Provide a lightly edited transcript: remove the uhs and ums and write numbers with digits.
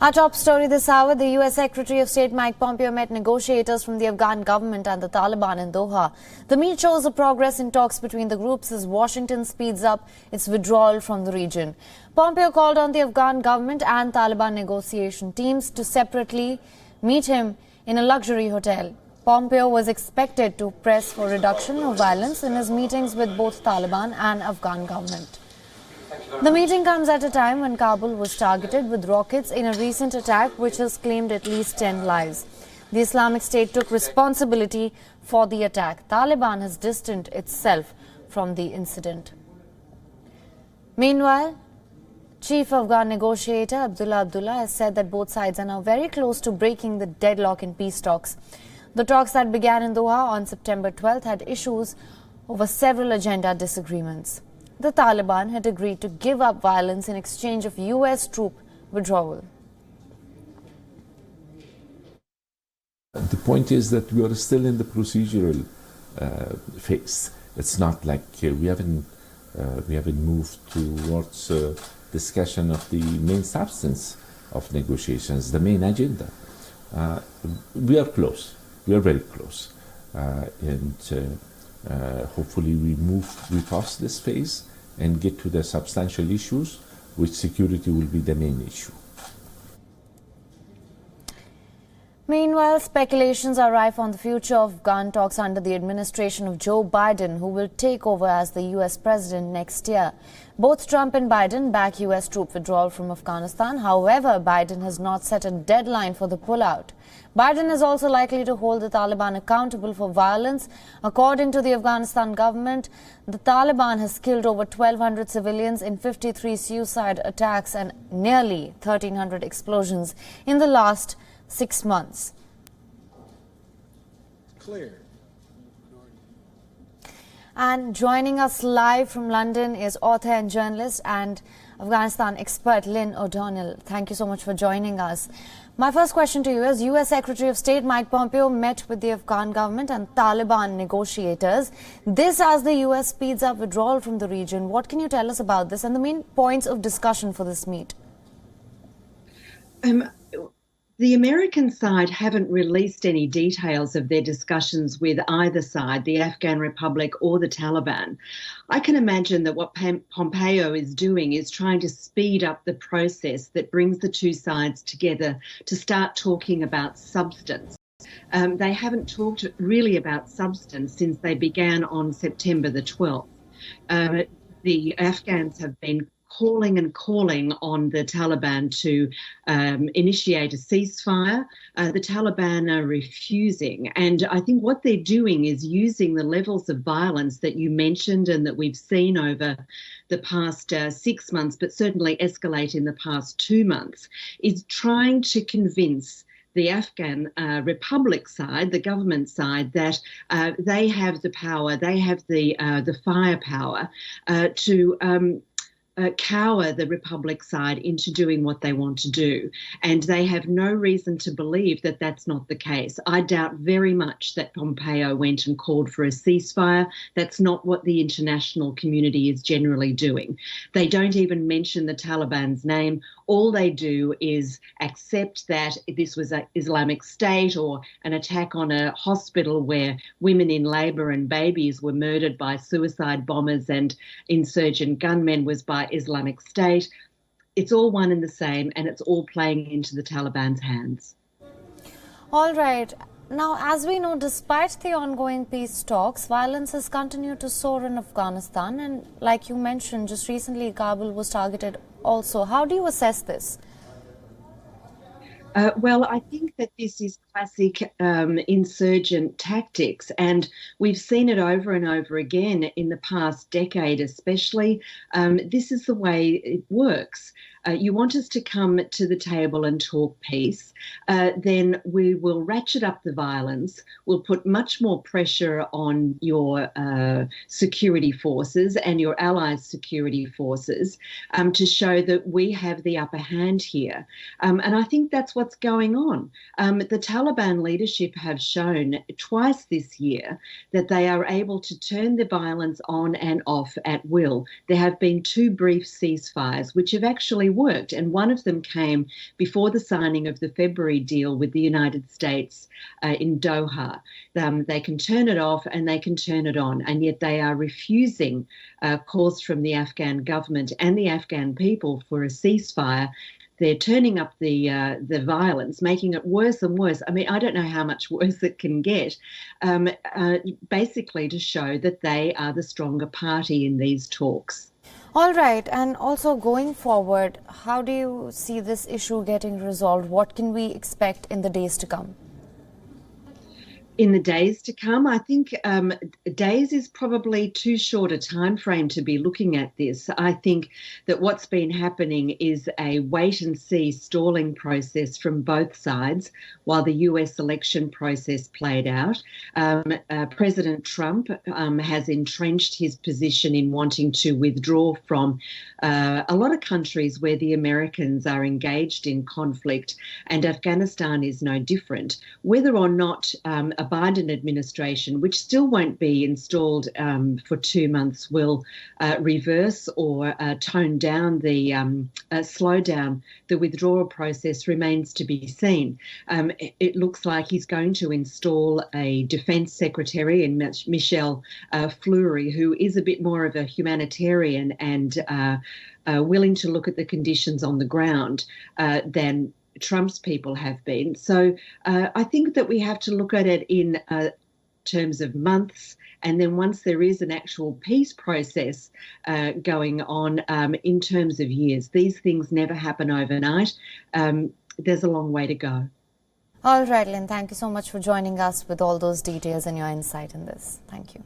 Our top story this hour, the US Secretary of State Pompeo met negotiators from the Afghan government and the Taliban in Doha. The meet shows the progress in talks between the groups as Washington speeds up its withdrawal from the region. Pompeo called on the Afghan government and Taliban negotiation teams to separately meet him in a luxury hotel. Pompeo was expected to press for reduction of violence in his meetings with both Taliban and Afghan government. The meeting comes at a time when Kabul was targeted with rockets in a recent attack which has claimed at least 10 lives. The Islamic State took responsibility for the attack. Taliban has distanced itself from the incident. Meanwhile, Chief Afghan negotiator Abdullah has said that both sides are now very close to breaking the deadlock in peace talks. The talks that began in Doha on September 12th had issues over several agenda disagreements. The Taliban had agreed to give up violence in exchange of US troop withdrawal. The point is that we are still in the procedural phase. It's not like we haven't moved towards discussion of the main substance of negotiations, the main agenda. We are close. We are very close, and hopefully we pass this phase and get to the substantial issues, which security will be the main issue. Meanwhile, speculations are rife on the future of Afghan talks under the administration of Joe Biden, who will take over as the US president next year. Both Trump and Biden back US troop withdrawal from Afghanistan. However, Biden has not set a deadline for the pullout. Biden is also likely to hold the Taliban accountable for violence. According to the Afghanistan government, the Taliban has killed over 1,200 civilians in 53 suicide attacks and nearly 1,300 explosions in the last 6 months. Clear. And joining us live from London is author and journalist and Afghanistan expert Lynn O'Donnell. Thank you so much for joining us. My first question to you is, US Secretary of State Pompeo met with the Afghan government and Taliban negotiators. This as the US speeds up withdrawal from the region. What can you tell us about this and the main points of discussion for this meet? The American side haven't released any details of their discussions with either side, the Afghan Republic or the Taliban. I can imagine that what Pompeo is doing is trying to speed up the process that brings the two sides together to start talking about substance. They haven't talked really about substance since they began on September the 12th. The Afghans have been calling on the Taliban to initiate a ceasefire. The Taliban are refusing. And I think what they're doing is using the levels of violence that you mentioned and that we've seen over the past 6 months, but certainly escalate in the past 2 months, is trying to convince the Afghan Republic side, the government side, that they have the power, they have the firepower to cower the Republic side into doing what they want to do. And they have no reason to believe that that's not the case. I doubt very much that Pompeo went and called for a ceasefire. That's not what the international community is generally doing. They don't even mention the Taliban's name. All they do is accept that this was an Islamic State or an attack on a hospital where women in labour and babies were murdered by suicide bombers and insurgent gunmen was by Islamic State. It's all one and the same, and it's all playing into the Taliban's hands. All right. Now, as we know, despite the ongoing peace talks, violence has continued to soar in Afghanistan. And like you mentioned, just recently, Kabul was targeted also. How do you assess this? Well, I think that this is classic insurgent tactics, and we've seen it over and over again in the past decade especially. This is the way it works. You want us to come to the table and talk peace, then we will ratchet up the violence, we'll put much more pressure on your security forces and your allies' security forces to show that we have the upper hand here. And I think that's what's going on. The Taliban leadership have shown twice this year that they are able to turn the violence on and off at will. There have been 2 brief ceasefires which have actually worked. And one of them came before the signing of the February deal with the United States in Doha. They can turn it off and they can turn it on, and yet they are refusing calls from the Afghan government and the Afghan people for a ceasefire. They're turning up the violence, making it worse and worse. I mean, I don't know how much worse it can get, basically to show that they are the stronger party in these talks. All right. And also going forward, how do you see this issue getting resolved? What can we expect in the days to come? In the days to come, I think days is probably too short a time frame to be looking at this. I think that what's been happening is a wait-and-see stalling process from both sides while the US election process played out. President Trump has entrenched his position in wanting to withdraw from a lot of countries where the Americans are engaged in conflict, and Afghanistan is no different. Whether or not a Biden administration, which still won't be installed for 2 months, will reverse or tone down the slow down the withdrawal process remains to be seen. It looks like he's going to install a defence secretary in Michelle Fleury, who is a bit more of a humanitarian and willing to look at the conditions on the ground than Trump's people have been. So I think that we have to look at it in terms of months, and then once there is an actual peace process going on, in terms of years. These things never happen overnight. There's a long way to go. All right, Lynn, thank you so much for joining us with all those details and your insight in this. Thank you.